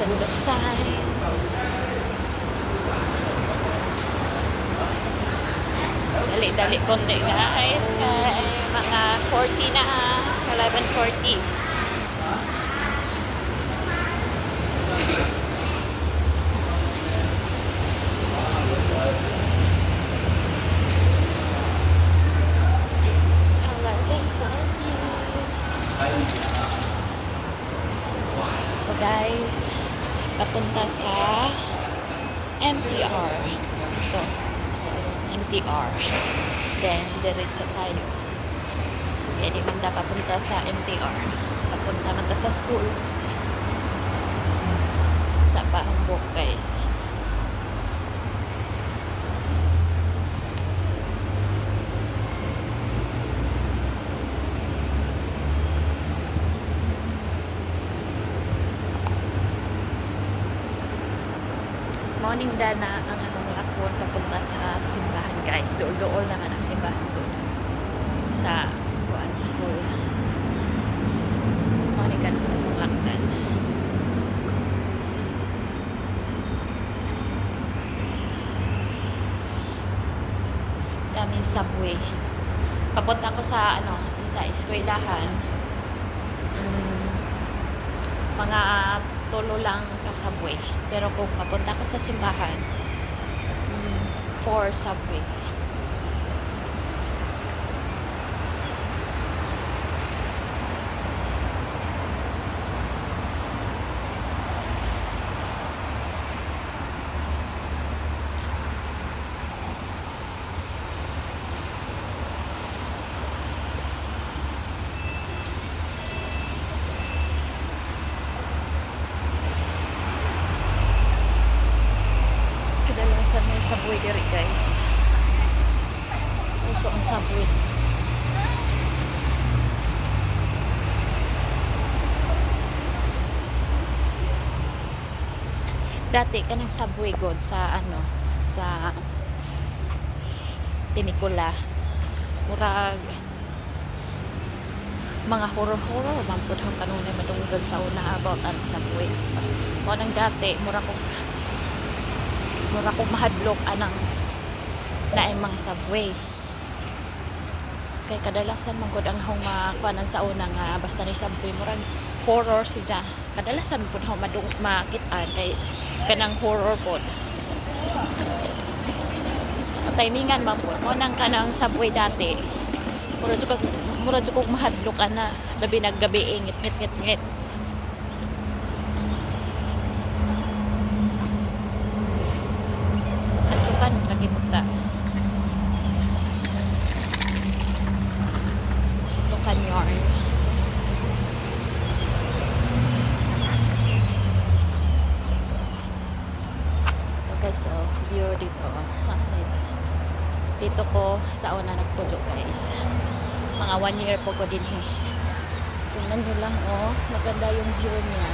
end of time. Dali-dali konti guys. Kay mga 40 na. 11:40. So guys, papunta sa MTR. Ito, MTR. Then, diretso tayo. Kaya di man papunta sa MTR. Papunta man ta sa school. Sa Bahambok guys. Morning dana ang akong lakon papunta sa simbahan guys. Dool-dool naman ang simbahan doon sa Kuan School. Morning ka naman akong lakdan. Daming subway. Papunta ko sa sa eskwelahan. Mga tulo lang ka-subway. Pero kung papunta ko sa simbahan, 4 subway. Kadalasan may subway diri guys. Uso ang subway. Dati kanang subway god sa sa Pinikula. Murag mga horror-horror man pud ang kanunay madunggan sa una about ang subway. Mo nang dati mura ko mahadlok anang naay mga subway. Kay kadalasan man gud ang hong makuanan sa una nga basta ni subway murag horror siya. Kadalasan pud hong makit-an kay kanang horror pod. Timingan man po mo nang kanang subway dati. Mura jud kog mahadlok ana labi naggabi ngit. Hadlokan lagi punta. Hadlokan yarn. Okay, so view dito. Dito ko sa una nagpujo guys. Mga 1 year po ko din tingnan nyo lang maganda yung view niya.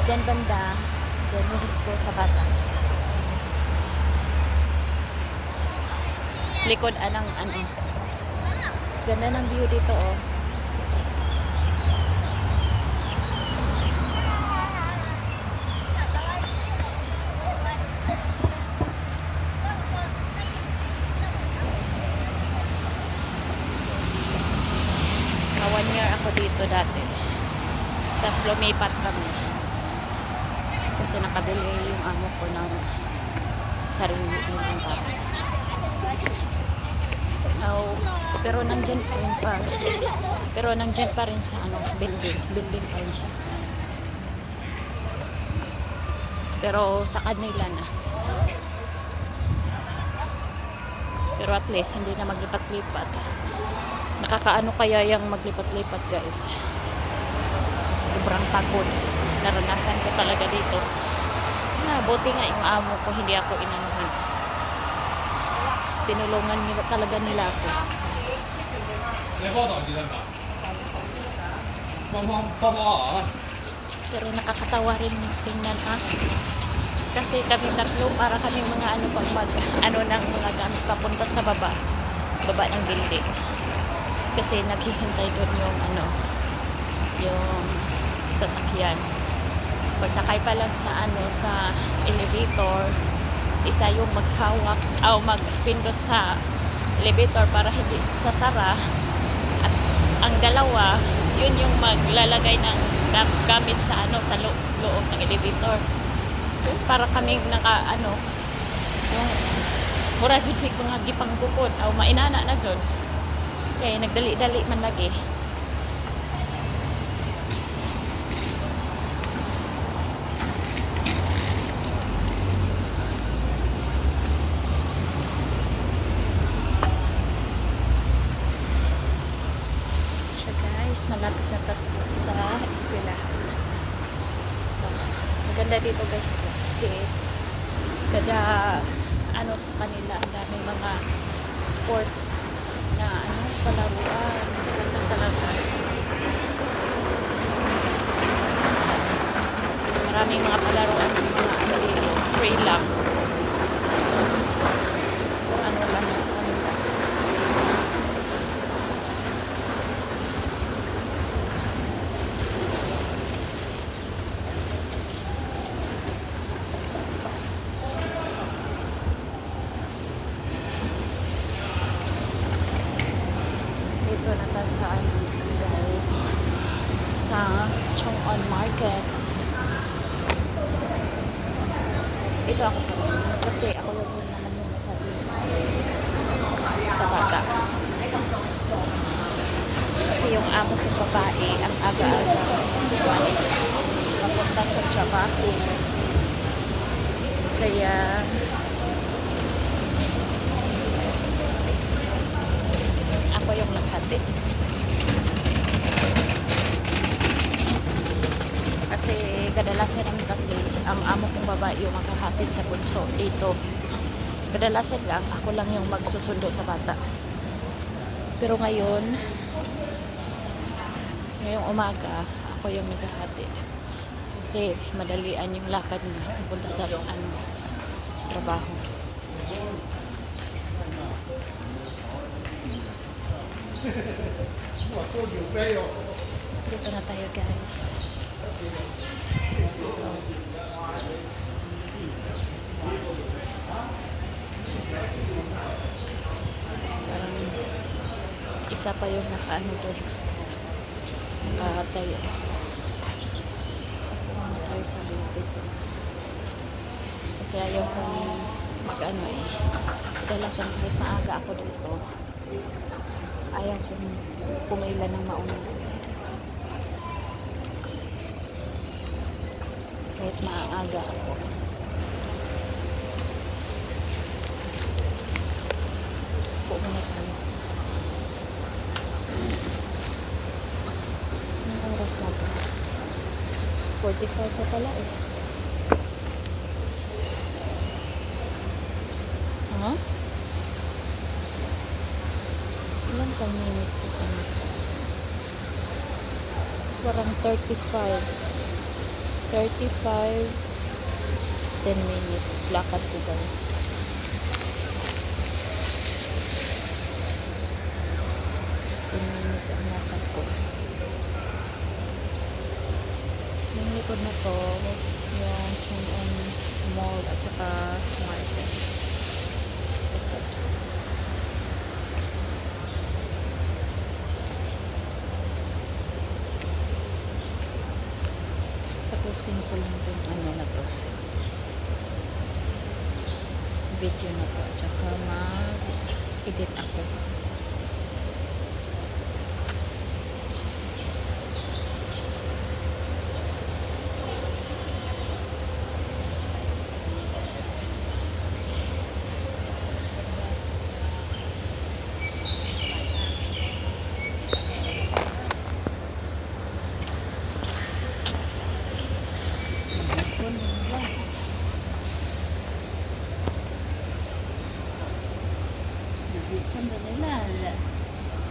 Diyan banda, diyan yung school sa bata. Likod anang ganda ng view dito na 1 year ako dito dati. Tapos lumipat kami. Kasi nakabili yung amo ko ng sarili ng bahay. Pero nandyan pa rin sa building pa rin siya. Pero sa kanila na. Pero at least hindi na maglipat-lipat. Nakakaano kaya yung maglipat-lipat guys. Sobrang pagod. Naranasan ko talaga dito. Buti nga yung amo ko hindi ako inanuhan. Tinulungan nila talaga nila ako. Pero nakakatawa rin tingnan kasi kami tatlo para kami mga ng mga gamit papunta sa baba ng building. Kasi naghihintay doon yung sasakyan. Pagsakay pa lang sa sa elevator, isa yung maghawak o magpindot sa elevator para hindi sasara, at ang dalawa yun yung maglalagay ng gamit sa sa loob ng elevator. Para kaming yung mura jud may mga gipanggukod o mainana na jud kay nagdali-dali man lagi. Siya guys, malapit na ta sa eskwelahan. Maganda dito guys kasi kada sa kanila ang daming mga sport na palaruan. Maganda talaga. Maraming mga palaruan sa mga dito. Free lang. Lang sa kanila. Dito na tayo sa guys, sa Chong'on Market. Ito ako kasi ako yung naman yung sa bata. Kasi yung amo kong babae ang aga-aga walis mapunta sa trabaho. Kaya ako yung naghatid. Kasi kadalasan naman kasi ang amo kong babae yung maghahatid sa bunso dito. Kadalasan lang ako lang yung magsusundo sa bata. Pero ngayong umaga ako yung naghahatid. Kasi madalian yung lakad niya punta sa trabaho. Dito na tayo guys. Parang isa pa yung doon. Tayo. Tayo sa dito. Kasi ayaw kong kadalasan kahit maaga ako dito. Ayaw kong pumila ng mauna. Kahit maaga ako. Pumunta tayo. Anong oras na po? 45 pa pala eh. Ilang 10 minutes yung parang 35 10 minutes lakad ko guys. Minutes ang lakad ko. Yung likod na to yung Chong'on Mall at saka market. Tapusin ko lang itong na to, video na to, at saka mag-edit ako.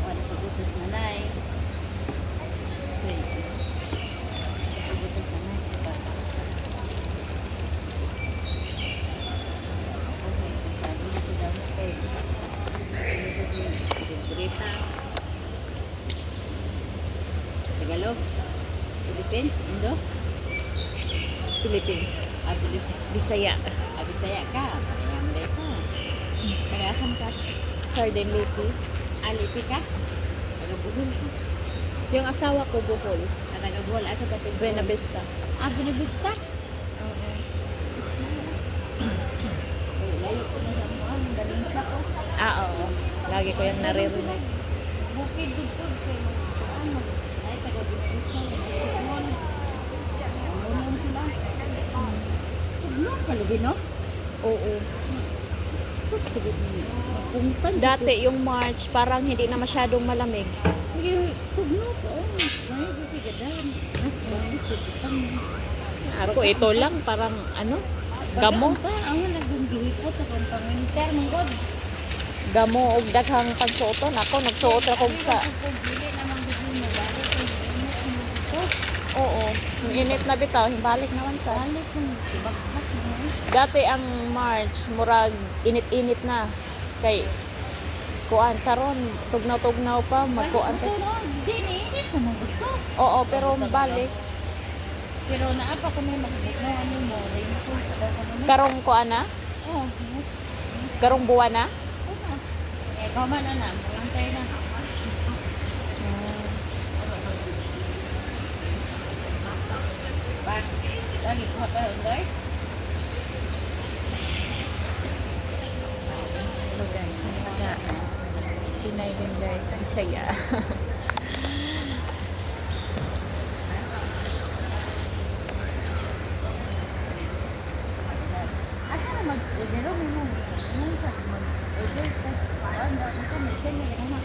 Wala sa butas na nai. Sa butas na nai. Okay, sabi nito daw kay Greta. Tagalog? Philippines? Indo? Philippines. Ability. Bisaya. Abisaya ka. Parehang day ka. Taga-asam ka. Sardin Liti. Aliti ka. Taga-Buhol ka. Yung asawa ko, Bohol. Taga-Buhol. Asa ka Buhol? Buena Vista. Binibista. Oo. Uy, layo ko na sa mga. Ang galing siya ko. Oo. Lagi ko yung naririnig. Bukid dugtog kay ano. Ay taga-Binibista. Ay Buhol sila. Tugnog kalugin, no? Oo. Tugtog ninyo. Pungtan. Dati yung March, parang hindi na masyadong malamig. Tugnog. Oh, ngayon bibigadan. Nas bakit tugtog. Ako, ito lang, parang ano, gamo. Ang nagunggihipo sa kantang winter, manggod. Gamo o daghang pagsuoton. Ako, nagsuot ako sa... Dili namang bigyan mo, balik ko init. Oo. Yung init na bitaw, himbalik naman sa... Balik kung tibak-bak mo. Dati ang March, murag init-init na. Kay kuan karon tugnaw-tugnaw pa magkuan Ito kay. no, di niinit mo magbuto. Oo, pero balik Pero naapa ko may magbuk mo, ano mo, raincoat, kada ka naman. karong kuan na, Oo, init. karong buwan na. Oo. Eh, kama na na, mulantay na. Ba, lagi ko pa under. Hello guys, naka Pinay din guys, Bisaya. Asa na mag-order mo mo? Ano ka mag-order tas anda ito may send na kana.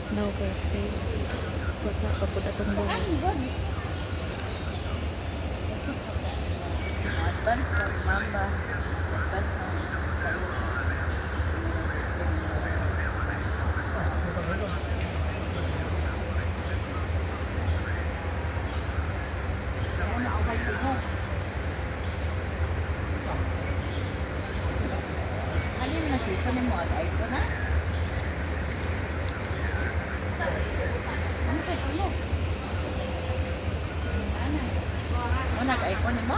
No guys, kay kusa pa pud atong buwan. Ang god. Advance from Mamba. Advance from sa'yo. Ano ako kay Tino? Alin na siya? Ito mo ang iPhone na? Ano kay Tino? Ano? Ano nag-iPhone mo?